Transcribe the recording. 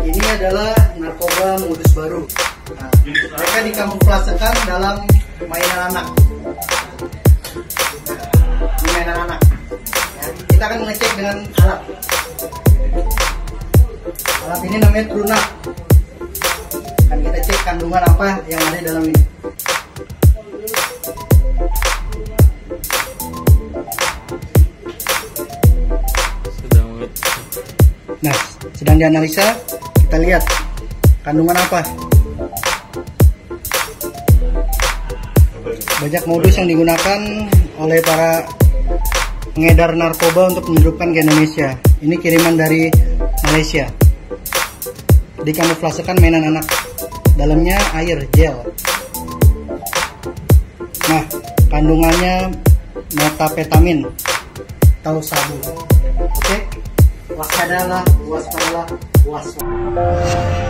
Ini adalah narkoba modus baru. Nah, mereka dikamuflasekan dalam mainan anak. Ini mainan anak. Ya, kita akan mengecek dengan alat. Alat ini namanya Truna. Akan kita cek kandungan apa yang ada di dalam ini. Nah, sedang dianalisa, kita lihat kandungan apa. Banyak modus yang digunakan oleh para pengedar narkoba untuk menyelundupkan ke Indonesia. Ini kiriman dari Malaysia. Dikamuflasekan mainan anak. Dalamnya air gel. Nah, kandungannya metapetamin atau sabu. Oke? Waspadalah, waspadalah, waspada.